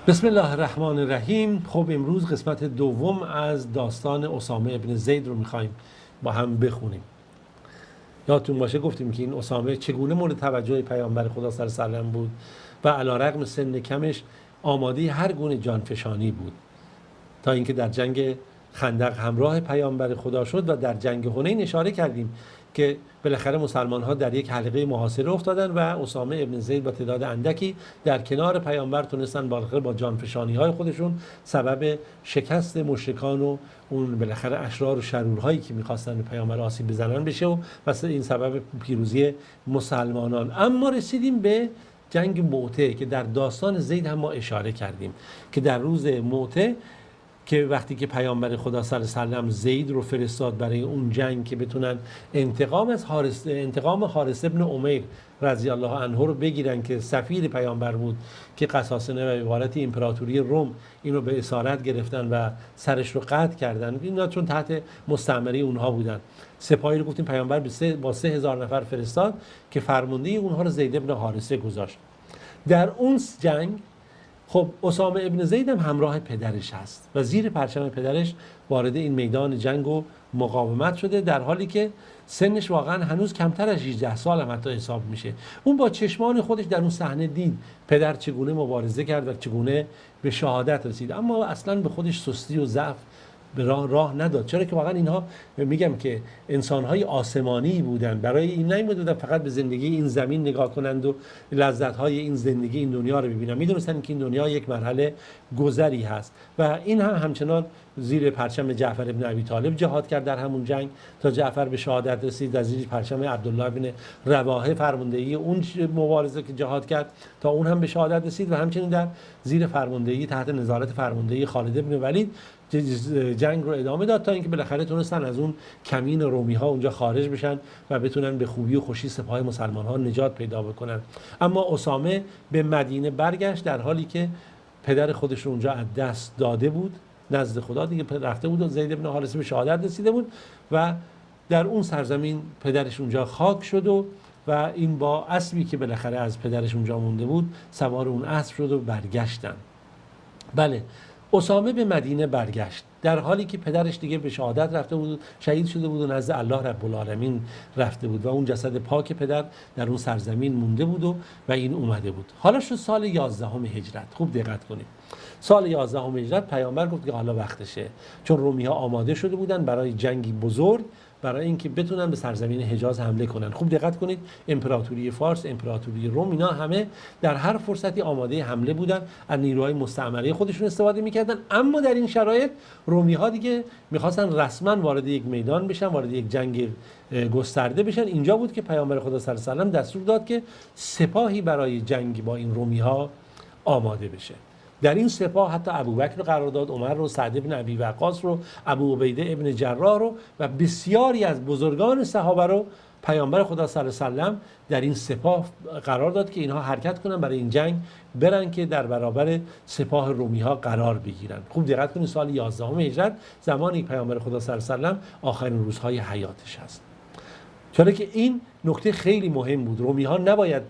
بسم الله الرحمن الرحیم. خب امروز قسمت دوم از داستان اسامه ابن زید رو میخوایم با هم بخونیم. یادتون باشه گفتیم که این اسامه چگونه مورد توجه پیامبر خدا صلی الله علیه و سلم بود و علیرغم سن کمش آماده هر گونه جانفشانی بود تا اینکه در جنگ خندق همراه پیامبر خدا شد و در جنگ حنین اشاره کردیم که بالاخره مسلمان ها در یک حلقه محاصره افتادن و اسامه ابن زید با تعداد اندکی در کنار پیامبر تونستن بالاخره با جانفشانی های خودشون سبب شکست مشرکان و اون بالاخره اشرار و شرورهایی که میخواستن به پیامبر آسیب بزنن بشه و واسه این سبب پیروزی مسلمانان. اما رسیدیم به جنگ موته که در داستان زید هم ما اشاره کردیم که در روز موته که وقتی که پیامبر خدا صلی الله علیه و سلم زید رو فرستاد برای اون جنگ که بتونن انتقام حارث ابن عمیر رضی الله عنه رو بگیرن که سفیر پیامبر بود که قساسنه و عبارت امپراتوری روم اینو به اسارت گرفتن و سرش رو قطع کردن. اینا چون تحت مستعمره اونها بودن. سپاهی رو گفتیم پیامبر با 3000 نفر فرستاد که فرمانده اونها رو زید ابن حارثه گذاشت. در اون جنگ خب اسامه ابن زید هم همراه پدرش هست و زیر پرچم پدرش وارد این میدان جنگ و مقاومت شده، در حالی که سنش واقعا هنوز کمتر از 18 سال هم حتی حساب میشه. اون با چشمان خودش در اون صحنه دید پدر چگونه مبارزه کرد و چگونه به شهادت رسید، اما اصلا به خودش سستی و ضعف به راه نداد، چرا که واقعا اینها میگم که انسان‌های آسمانی بودن، برای این نمی‌بودن فقط به زندگی این زمین نگاه کنند و لذت‌های این زندگی این دنیا رو ببینن، می‌دونستن که این دنیا یک مرحله گذری هست و این هم همچنان زیر پرچم جعفر ابن ابی طالب جهاد کرد در همون جنگ تا جعفر به شهادت رسید، از زیر پرچم عبدالله ابن رواحه فرماندهی اون مبارزه که جهاد کرد تا اون هم به شهادت رسید و همچنین در زیر فرماندهی تحت نظارت فرماندهی خالد ابن ولید جنگ رو ادامه داد تا اینکه بالاخره تونستن از اون کمین رومی ها اونجا خارج بشن و بتونن به خوبی و خوشی سپاه مسلمان ها نجات پیدا بکنن. اما اسامه به مدینه برگشت در حالی که پدر خودش رو اونجا از دست داده بود، نزد خدا دیگه رفته بود و زید ابن حارثه به شهادت رسیده بود و در اون سرزمین پدرش اونجا خاک شد و این با اسبی که بالاخره از پدرش اونجا مونده بود سوار اون اسب شد و برگشتن. بله، اسامه به مدینه برگشت در حالی که پدرش دیگه به شهادت رفته بود، شهید شده بود و نزد الله رب العالمین رفته بود و اون جسد پاک پدر در اون سرزمین مونده بود و این اومده بود. حالا شد سال 11 هجرت. خوب دقت کنید. سال 11 هجرت پیامبر گفت که حالا وقتشه، چون رومی ها آماده شده بودن برای جنگی بزرگ، برای اینکه بتونن به سرزمین حجاز حمله کنن. خوب دقت کنید، امپراتوری فارس، امپراتوری روم، اینا همه در هر فرصتی آماده حمله بودن، از نیروهای مستعمره خودشون استفاده میکردن. اما در این شرایط رومی ها دیگه میخواستن رسما وارد یک میدان بشن، وارد یک جنگ گسترده بشن. اینجا بود که پیامبر خدا صلی الله علیه و سلم دستور داد که سپاهی برای جنگ با این رومی ها آماده بشه. در این سپاه حتی ابوبکر رو قرار داد، عمر رو، سعد بن ابی وقاص رو، ابو عبیده ابن جراح رو و بسیاری از بزرگان صحابه رو پیامبر خدا صلی الله علیه و سلم در این سپاه قرار داد که اینها حرکت کنن برای این جنگ، برن که در برابر سپاه رومی ها قرار بگیرن. خوب دقت کنید، سال 11 هجرت زمانی پیامبر خدا صلی الله علیه و سلم آخرین روزهای حیاتش هست. چرا که این نکته خیلی مهم بود. رومی ها نباید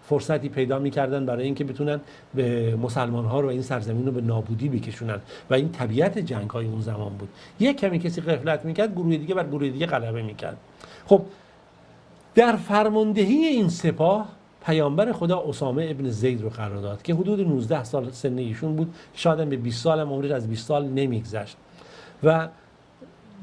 فرصتی پیدا می‌کردن برای اینکه بتونن به مسلمان‌ها رو این سرزمین رو به نابودی بکشونن و این طبیعت جنگ‌های اون زمان بود. یک کمی کسی غفلت می‌کرد، گروه دیگه بر گروه دیگه غلبه می‌کرد. خب در فرماندهی این سپاه پیامبر خدا اسامه ابن زید رو قرار داد که حدود 19 سال سن ایشون بود، شاید به 20 سال هم عمرش از 20 سال نمی‌گذشت و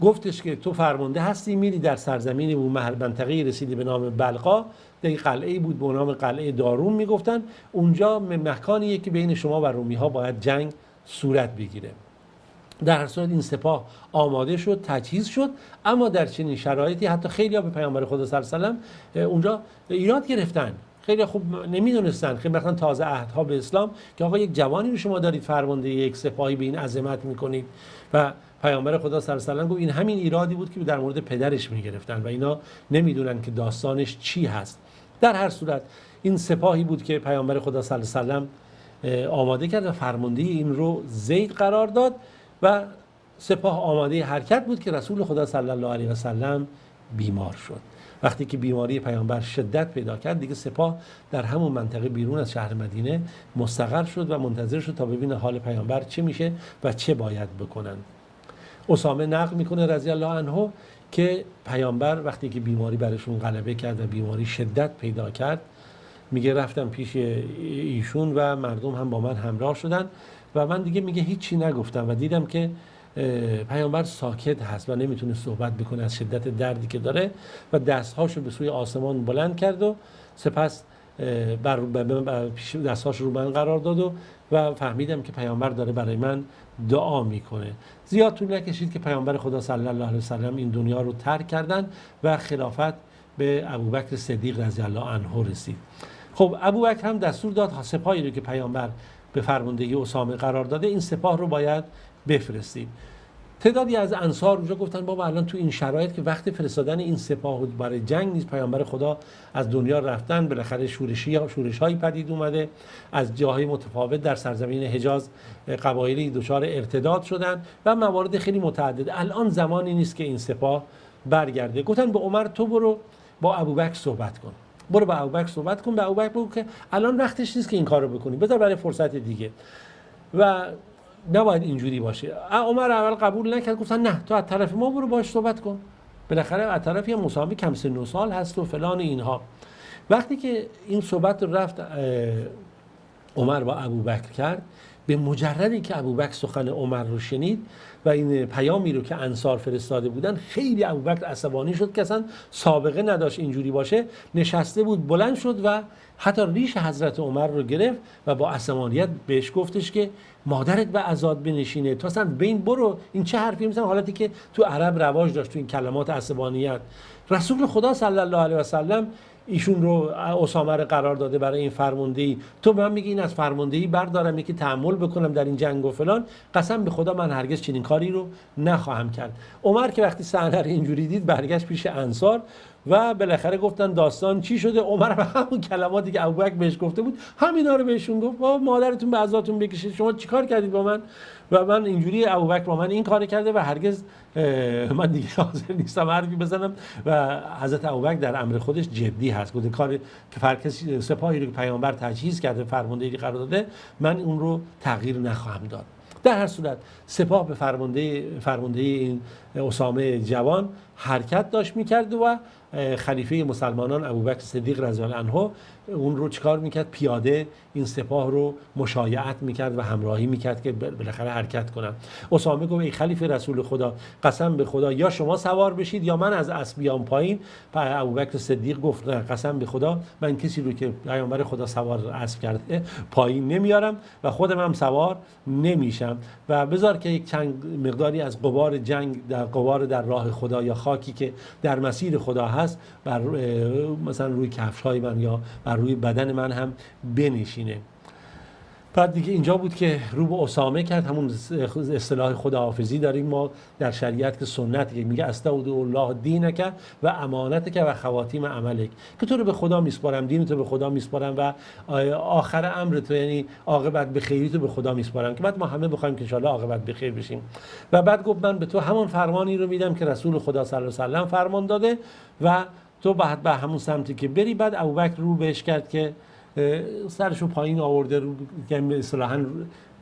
گفتش که تو فرمانده هستی، میری در سرزمینی و منطقه‌ای رسیدی به نام بلقا، در قلعه‌ای بود به نام قلعه داروم میگفتن، اونجا مکانیه که بین شما و رومی ها باید جنگ صورت بگیره. در هر صورت این سپاه آماده شد، تجهیز شد، اما در چنین شرایطی حتی خیلی‌ها به پیامبر خدا صلی الله علیه و سلم اونجا ایراد گرفتن. خیلی خوب نمیدونستن، خیلی مثلا تازه عهدها به اسلام که آقا یک جوانی رو شما دارید فرمانده یک سپاهی به این عظمت میکنید و پیامبر خدا صلی الله علیه و سلم گفت این همین ایرادی بود که در مورد پدرش میگرفتن و اینا نمیدونن که داستانش چی هست. در هر صورت این سپاهی بود که پیامبر خدا صلی الله علیه و سلم آماده کرد و فرمانده این رو زید قرار داد و سپاه آماده حرکت بود که رسول خدا صلی الله علیه و سلم بیمار شد وقتی که بیماری پیامبر شدت پیدا کرد، دیگه سپاه در همون منطقه بیرون از شهر مدینه مستقر شد و منتظر شد تا ببینه حال پیامبر چه میشه و چه باید بکنن. اسامه نقل میکنه رضی الله عنه که پیامبر وقتی که بیماری برشون غلبه کرد و بیماری شدت پیدا کرد، میگه رفتم پیش ایشون و مردم هم با من همراه شدن و من دیگه میگه هیچی نگفتم و دیدم که پیامبر ساکت هست و نمیتونه صحبت بکنه از شدت دردی که داره و دستهاشو به سوی آسمان بلند کرد و سپس دستهاش رو من قرار داد و فهمیدم که پیامبر داره برای من دعا میکنه. زیاد طول نکشید که پیامبر خدا صلی الله علیه و سلم این دنیا رو ترک کردن و خلافت به ابوبکر صدیق رضی الله عنه رسید. خب ابوبکر هم دستور داد سپاهی رو که پیامبر به فرماندهی اسامه قرار داده این سپاه رو باید بفرستید. تعدادی از انصار اونجا گفتن بابا الان تو این شرایط که وقت فرستادن این سپاه برای جنگ نیست، پیامبر خدا از دنیا رفتن، بالاخره شورش‌هایی پدید اومده، از جاهای متفاوت در سرزمین حجاز قبایلی دچار ارتداد شدن و موارد خیلی متعدد، الان زمانی نیست که این سپاه برگرده. گفتن به عمر تو برو با ابوبکر صحبت کن، برو با ابوبکر صحبت کن، به ابوبکر بگو که الان وقتش نیست که این کارو بکنی، بذار برای فرصت دیگه و نباید اینجوری باشه. عمر اول قبول نکرد، گفتن نه تو از طرف ما برو باهاش صحبت کن، بالاخره از طرف یه مسابقه کم سن و سال هست و فلان اینها. وقتی که این صحبت رو رفت عمر با ابوبکر کرد، به مجردی که ابوبکر سخن عمر رو شنید و این پیامی رو که انصار فرستاده بودن، خیلی ابوبکر عصبانی شد که اصلا سابقه نداشت اینجوری باشه، نشسته بود بلند شد و حتی ریش حضرت عمر رو گرفت و با عصبانیت بهش گفتش که مادرت به عزاد بنشینه، تو اصلا بین برو، این چه حرفی مثلا، حالتی که تو عرب رواج داشت تو این کلمات عصبانیت. رسول خدا صلی الله علیه و سلم ایشون رو اسامه رو قرار داده برای این فرماندهی، تو به من میگی این از فرماندهی بردارم یکی تحمل بکنم در این جنگ و فلان؟ قسم به خدا من هرگز چنین کاری رو نخواهم کرد. عمر که وقتی صحنه رو اینجوری دید برگشت پیش انصار و بالاخره گفتن داستان چی شده. عمر به همون کلماتی که ابوبکر بهش گفته بود همینا رو بهشون گفت، با مادرتون به عزاتون بکشید، شما چیکار کردید با من و من اینجوری، ابوبکر با من این کار کرده و هرگز من دیگه حاضر نیستم حرفی بزنم. و حضرت ابوبکر در امر خودش جدی هست، گفته کار که فرق سپاهی رو که پیامبر تجهیز کرده فرماندهی قرار داده من اون رو تغییر نخواهم داد. در هر صورت سپاه به فرماندهی این اسامه جوان حرکت داشت میکرد و خلیفه مسلمانان ابوبکر صدیق رضی الله عنه اون رو چیکار میکرد؟ پیاده این سپاه رو مشایعت میکرد و همراهی میکرد که بالاخره حرکت کنن. اسامه گفت ای خلیفه رسول خدا، قسم به خدا یا شما سوار بشید یا من از اسب بیام پایین. ابوبکر صدیق گفت نه، قسم به خدا من کسی رو که پیامبر خدا سوار اسب کرده پایین نمیارم و خودم هم سوار نمیشم و بذار که یک چند مقداری از غبار جنگ در راه خدا یا خاکی که در مسیر خدا هست بر مثلا روی کفش‌های من یا بر روی بدن من هم بنشینه. بعد دیگه اینجا بود که رو به اسامه کرد، همون اصطلاح خداحافظی داریم ما در شریعت که سنت که میگه استودع الله دینک و امانتک و خواتیم عملک، که تو رو به خدا میسپارم، دین تو به خدا میسپارم و آخر امر تو یعنی عاقبت به خیری تو به خدا میسپارم، که بعد ما همه بخوایم که ان شاء الله عاقبت به خیر بشیم. و بعد گفت من به تو همون فرمانی رو میدم که رسول خدا صلی الله علیه و سلم فرمان داده و تو بعد به همون سمتی که بری. بعد ابوبکر رو بهش کرد که سرشو پایین آورده، رو که اصطلاحاً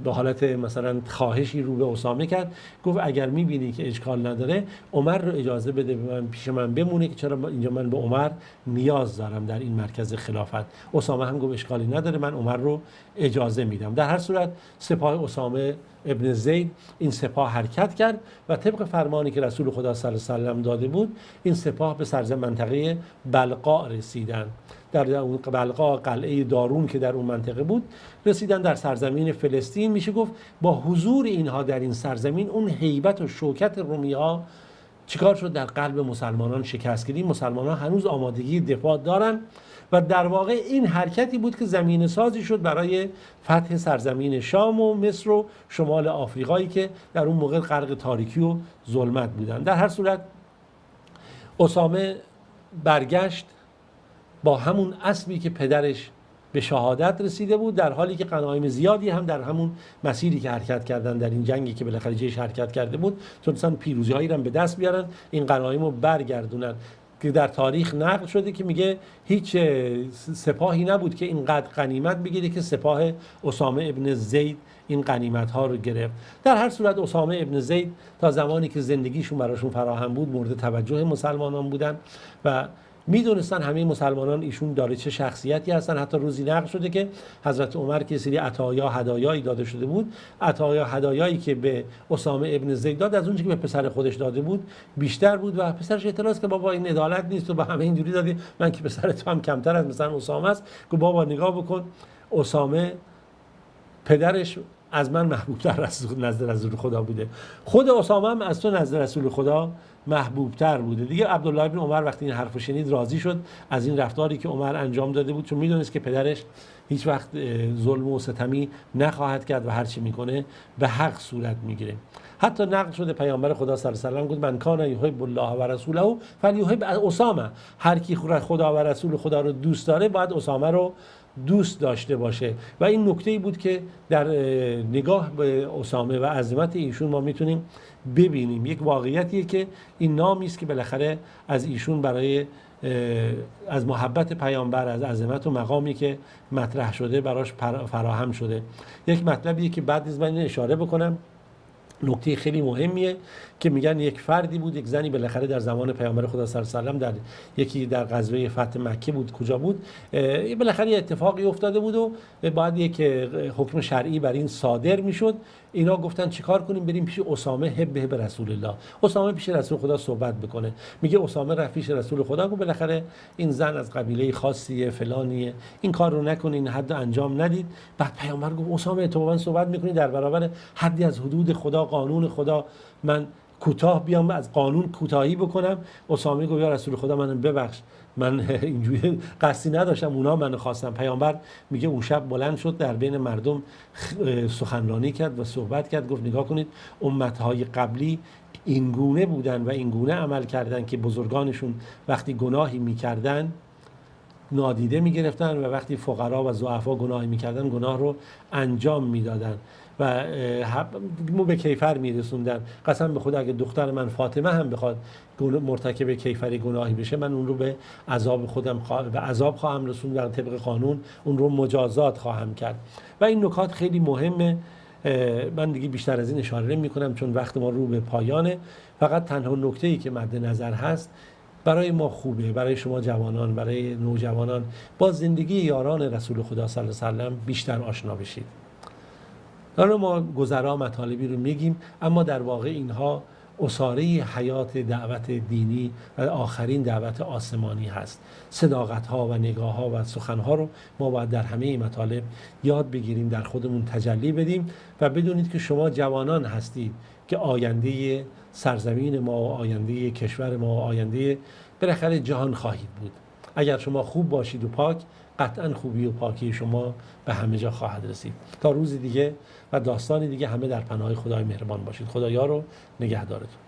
به حالت مثلا خواهشی رو به اسامه کرد. گفت اگر میبینی که اشکال نداره عمر رو اجازه بده به من پیش من بمونه، که چرا اینجا من به عمر نیاز دارم در این مرکز خلافت. اسامه هم گفت اشکالی نداره، من عمر رو اجازه میدم. در هر صورت سپاه اسامه ابن زید این سپاه حرکت کرد و طبق فرمانی که رسول خدا صلی الله علیه و سلم داده بود این سپاه به سرزمین منطقه بلقاء رسیدن. در اون بلقاء قلعه دارون که در اون منطقه بود رسیدن، در سرزمین فلسطین. میشه گفت با حضور اینها در این سرزمین اون هیبت و شوکت رومی‌ها چیکار شد؟ در قلب مسلمانان شکست گیری. مسلمانان هنوز آمادگی دفاع دارن و در واقع این حرکتی بود که زمینه سازی شد برای فتح سرزمین شام و مصر و شمال آفریقایی که در اون موقع غرق تاریکی و ظلمت بودن. در هر صورت اسامه برگشت با همون اسبی که پدرش به شهادت رسیده بود، در حالی که غنایم زیادی هم در همون مسیری که حرکت کردن در این جنگی که بالاخره جیش حرکت کرده بود تونستن پیروزی‌هایی رو به دست بیارن، این غنایم رو برگردونن. که در تاریخ نقل شده که میگه هیچ سپاهی نبود که اینقدر غنیمت بگیره که سپاه اسامه ابن زید این غنیمت ها رو گرفت. در هر صورت اسامه ابن زید تا زمانی که زندگیشون براشون فراهم بود مورد توجه مسلمانان بودن و میدونستن همه مسلمانان ایشون داره چه شخصیتی هستن. حتی روزی نقل شده که حضرت عمر که سری عطایا هدایایی داده شده بود، عطایا هدایایی که به اسامه ابن زید داد از اونچه که به پسر خودش داده بود بیشتر بود و پسرش اعتراض که بابا این عدالت نیست و به همه اینجوری دادی، من که پسر تو هم کمتر از مثلا اسامه است. که بابا نگاه بکن، اسامه پدرش از من محبوبتر نزد رسول خدا بوده، خود اسامه هم از تو نزد رسول خدا محبوبتر بوده. دیگه عبدالله بن عمر وقتی این حرفو شنید راضی شد از این رفتاری که عمر انجام داده بود، چون میدونست که پدرش هیچ وقت ظلم و ستمی نخواهد کرد و هر چی میکنه به حق صورت میگیره. حتی نقل شده پیامبر خدا صلی الله علیه و آله گفت من کان یحب الله و رسوله فلیحب اسامه، هر کی خدا و رسول خدا رو دوست داره باید اسامه رو دوست داشته باشه. و این نکته‌ای بود که در نگاه به اسامه و عظمت ایشون ما میتونیم ببینیم. یک واقعیتیه که این نامی است که بالاخره از ایشون برای از محبت پیامبر، از عظمت و مقامی که مطرح شده براش فراهم شده. یک مطلبیه که بعد از من اشاره بکنم، نکته خیلی مهمیه که میگن یک فردی بود، یک زنی بالاخره در زمان پیامبر خدا صلی الله علیه و آله در غزوه فتح مکه بود، کجا بود، بالاخره اتفاقی افتاده بود و بعد یک حکم شرعی بر این صادر میشد. اینا گفتن چیکار کنیم؟ بریم پیش اسامه حب رسول الله. اسامه پیش رسول خدا صحبت بکنه. میگه اسامه رفت پیش رسول خدا گفت بالاخره این زن از قبیله خاصیه فلانیه، این کار رو نکنین، حد انجام ندید. بعد پیامبر گفت اسامه تو با من صحبت میکنی در برابر حدی از حدود خدا، قانون خدا، من کوتاه بیام از قانون کوتاهی بکنم؟ اسامه گفت یا رسول خدا منو ببخش، من اینجوری قصدی نداشتم، اونا منو خواستن. پیامبر میگه اون شب بلند شد در بین مردم سخنرانی کرد و صحبت کرد، گفت نگاه کنید امتهای قبلی این گونه بودن و این گونه عمل کردن که بزرگانشون وقتی گناهی میکردن نادیده میگرفتن و وقتی فقرا و ضعفا گناهی میکردن گناه رو انجام میدادن و ما به کیفر میرسوندن. قسم به خدا اگه دختر من فاطمه هم بخواد مرتکب کیفری گناهی بشه، من اون رو به عذاب خودم به عذاب خواهم رسوند و طبق قانون اون رو مجازات خواهم کرد. و این نکات خیلی مهمه. من دیگه بیشتر از این اشاره نمی کنم چون وقت ما رو به پایانه. فقط تنها نکته‌ای که مد نظر هست برای ما خوبه، برای شما جوانان، برای نوجوانان، با زندگی یاران رسول خدا صلی الله علیه و آله بیشتر آشنا بشید. حالا ما گذرا مطالبی رو میگیم، اما در واقع اینها اساره حیات دعوت دینی و آخرین دعوت آسمانی هست. صداقت ها و نگاه ها و سخن ها رو ما باید در همه این مطالب یاد بگیریم، در خودمون تجلی بدیم و بدونید که شما جوانان هستید که آینده سرزمین ما و آینده کشور ما و آینده بالاخره جهان خواهید بود. اگر شما خوب باشید و پاک، قطعا خوبی و پاکی شما به همه جا خواهد رسید. تا روز دیگه و داستان دیگه همه در پناه خدای مهربان باشید. خدا یار و نگهدارتون.